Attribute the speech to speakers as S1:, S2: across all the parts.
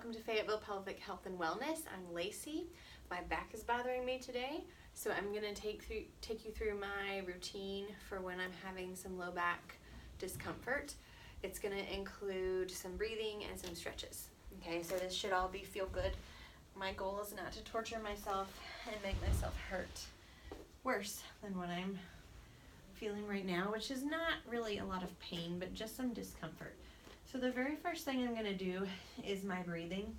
S1: welcome to Fayetteville Pelvic Health and Wellness. I'm Lacey. My back is bothering me today, so I'm going to take you through my routine for when I'm having some low back discomfort. It's going to include some breathing and some stretches. Okay, so this should all be feel good. My goal is not to torture myself and make myself hurt worse than what I'm feeling right now, which is not really a lot of pain, but just some discomfort. So the very first thing I'm going to do is my breathing.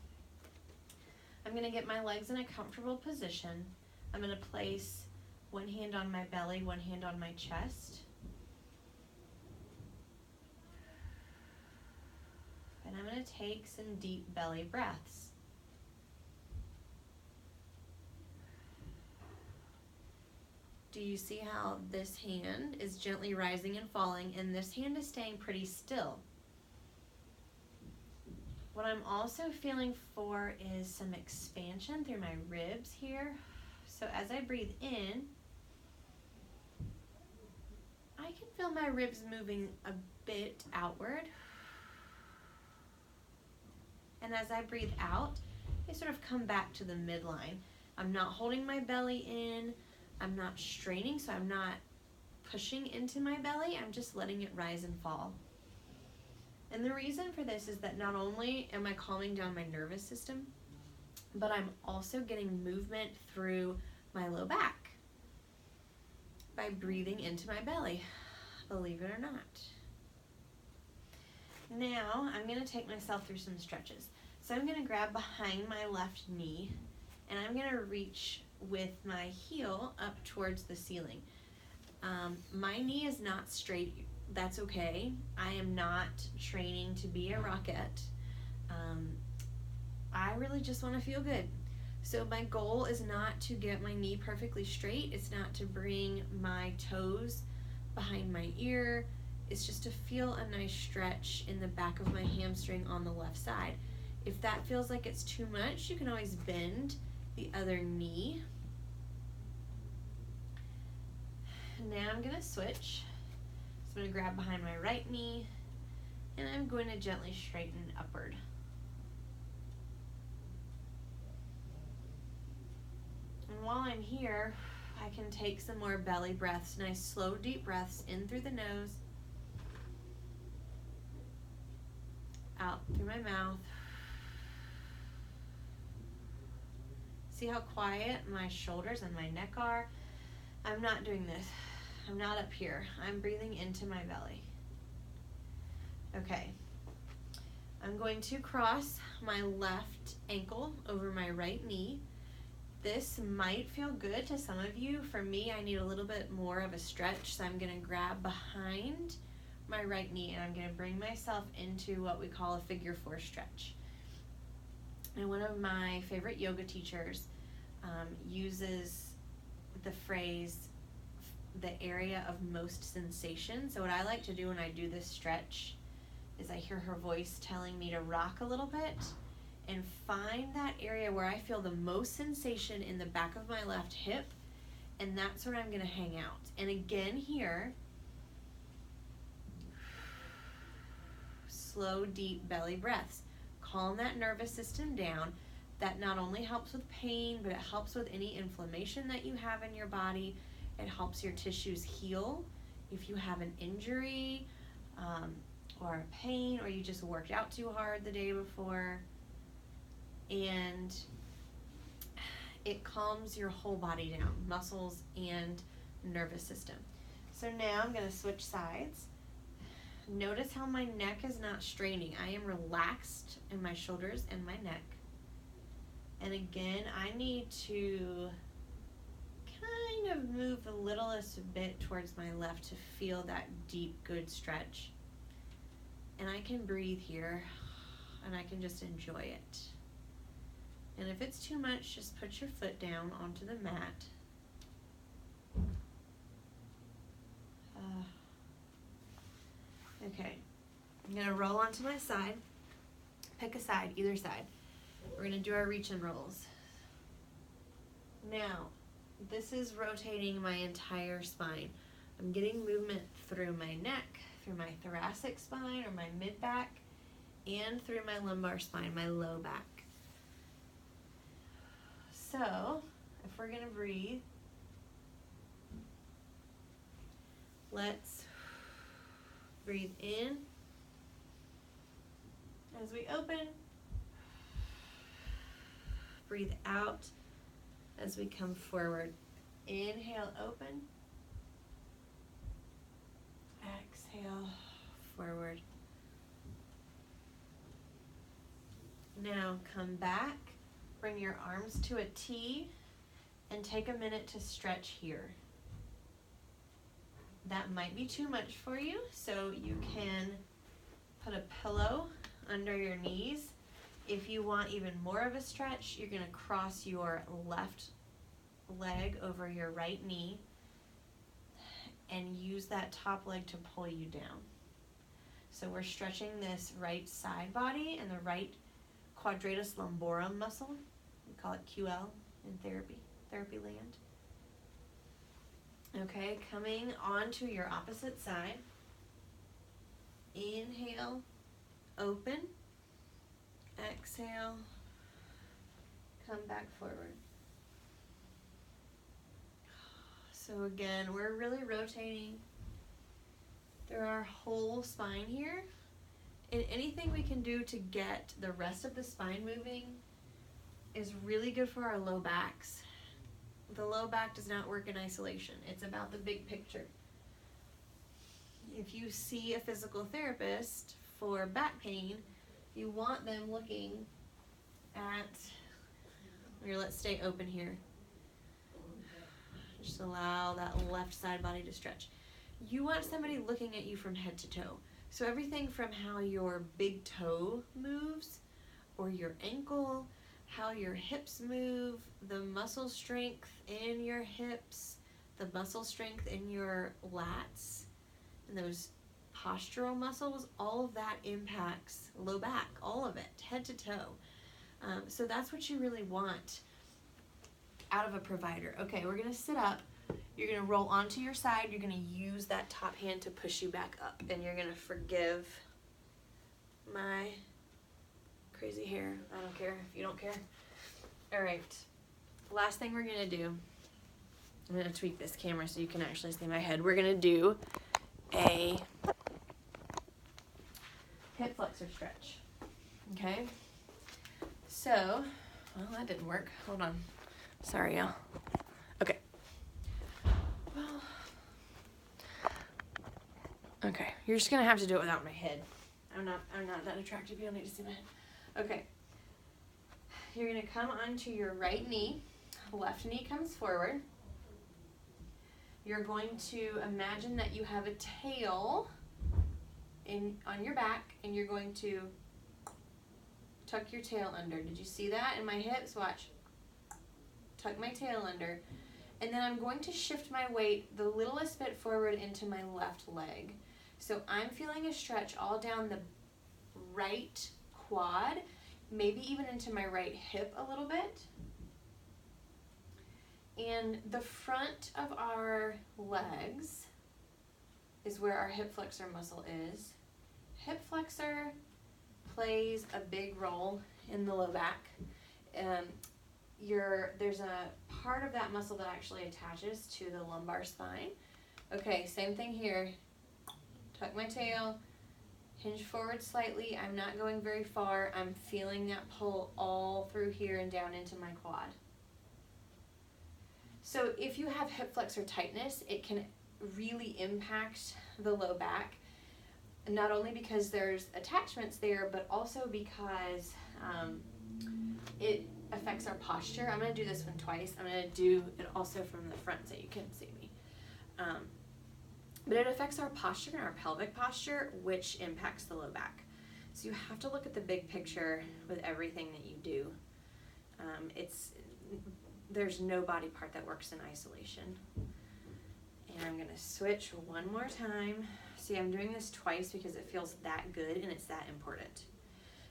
S1: I'm going to get my legs in a comfortable position. I'm going to place one hand on my belly, one hand on my chest. And I'm going to take some deep belly breaths. Do you see how this hand is gently rising and falling, and this hand is staying pretty still? What I'm also feeling for is some expansion through my ribs here. So as I breathe in, I can feel my ribs moving a bit outward. And as I breathe out, they sort of come back to the midline. I'm not holding my belly in. I'm not straining, so I'm not pushing into my belly. I'm just letting it rise and fall. And the reason for this is that not only am I calming down my nervous system, but I'm also getting movement through my low back by breathing into my belly, believe it or not. Now I'm going to take myself through some stretches. So I'm going to grab behind my left knee, and I'm going to reach with my heel up towards the ceiling. My knee is not straight. That's okay. I am not training to be a rocket. I really just want to feel good. So my goal is not to get my knee perfectly straight. It's not to bring my toes behind my ear. It's just to feel a nice stretch in the back of my hamstring on the left side. If that feels like it's too much, you can always bend the other knee. Now I'm going to switch. I'm going to grab behind my right knee, and I'm going to gently straighten upward. And while I'm here, I can take some more belly breaths, nice slow deep breaths in through the nose, out through my mouth. See how quiet my shoulders and my neck are? I'm not doing this. I'm not up here. I'm breathing into my belly. Okay. I'm going to cross my left ankle over my right knee. This might feel good to some of you. For me, I need a little bit more of a stretch, so I'm going to grab behind my right knee, and I'm going to bring myself into what we call a figure 4 stretch. And one of my favorite yoga teachers uses the phrase, the area of most sensation. So what I like to do when I do this stretch is I hear her voice telling me to rock a little bit and find that area where I feel the most sensation in the back of my left hip, and that's where I'm going to hang out. And again here, slow, deep belly breaths. Calm that nervous system down. That not only helps with pain, but it helps with any inflammation that you have in your body. It helps your tissues heal. If you have an injury or a pain, or you just worked out too hard the day before, and it calms your whole body down, muscles and nervous system. So now I'm going to switch sides. Notice how my neck is not straining. I am relaxed in my shoulders and my neck. And again, I need to kind of move the littlest bit towards my left to feel that deep, good stretch. And I can breathe here, and I can just enjoy it. And if it's too much, just put your foot down onto the mat. Okay, I'm going to roll onto my side. Pick a side, either side. We're going to do our reach and rolls. Now, this is rotating my entire spine. I'm getting movement through my neck, through my thoracic spine or my mid-back, and through my lumbar spine, my low back. So, if we're gonna breathe, let's breathe in as we open, breathe out as we come forward. Inhale, open, exhale, forward. Now come back, bring your arms to a T, and take a minute to stretch here. That might be too much for you, so you can put a pillow under your knees. If you want even more of a stretch, you're gonna cross your left leg over your right knee and use that top leg to pull you down. So we're stretching this right side body and the right quadratus lumborum muscle. We call it QL in therapy land. Okay, coming onto your opposite side. Inhale, open. Exhale, come back forward. So again, we're really rotating through our whole spine here. And anything we can do to get the rest of the spine moving is really good for our low backs. The low back does not work in isolation. It's about the big picture. If you see a physical therapist for back pain, you want them looking at, here, let's stay open here. Just allow that left side body to stretch. You want somebody looking at you from head to toe. So everything from how your big toe moves, or your ankle, how your hips move, the muscle strength in your hips, the muscle strength in your lats, and those postural muscles, all of that impacts low back, all of it, head to toe. So that's what you really want out of a provider. Okay, we're gonna sit up. You're gonna roll onto your side. You're gonna use that top hand to push you back up, and you're gonna forgive my crazy hair. I don't care if you don't care. All right, last thing we're gonna do, I'm gonna tweak this camera so you can actually see my head. We're gonna do a hip flexor stretch. Okay, so, well, that didn't work. Hold on. Sorry, y'all. Okay. Well, okay, you're just gonna have to do it without my head. I'm not that attractive. You don't need to see my head. Okay. You're gonna come onto your right knee. Left knee comes forward. You're going to imagine that you have a tail on your back, and you're going to tuck your tail under. Did you see that in my hips? Watch. Tuck my tail under. And then I'm going to shift my weight the littlest bit forward into my left leg. So I'm feeling a stretch all down the right quad, maybe even into my right hip a little bit. And the front of our legs is where our hip flexor muscle is. Hip flexor plays a big role in the low back. There's a part of that muscle that actually attaches to the lumbar spine. Okay, same thing here. Tuck my tail, hinge forward slightly. I'm not going very far. I'm feeling that pull all through here and down into my quad. So if you have hip flexor tightness, it can really impact the low back, not only because there's attachments there, but also because it affects our posture. I'm going to do this one twice. I'm going to do it also from the front so you can see me. But it affects our posture and our pelvic posture, which impacts the low back. So you have to look at the big picture with everything that you do. There's no body part that works in isolation. And I'm going to switch one more time. See, I'm doing this twice because it feels that good and it's that important.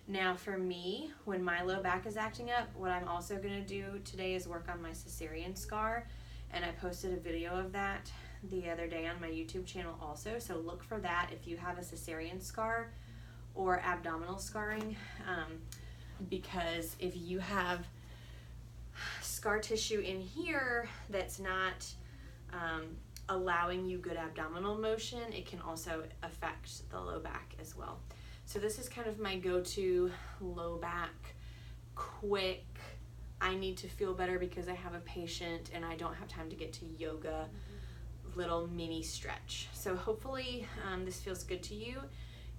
S1: Now for me, when my low back is acting up, what I'm also going to do today is work on my cesarean scar. And I posted a video of that the other day on my YouTube channel also. So look for that if you have a cesarean scar or abdominal scarring, because if you have scar tissue in here that's not allowing you good abdominal motion, it can also affect the low back as well. So this is kind of my go-to low back, quick, I need to feel better because I have a patient and I don't have time to get to yoga, little mini stretch. So hopefully this feels good to you.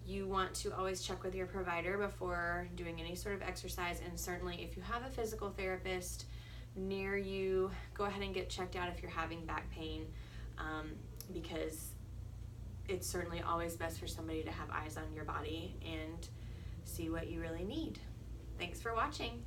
S1: You want to always check with your provider before doing any sort of exercise, and certainly if you have a physical therapist near you, go ahead and get checked out if you're having back pain, because it's certainly always best for somebody to have eyes on your body and see what you really need. Thanks for watching.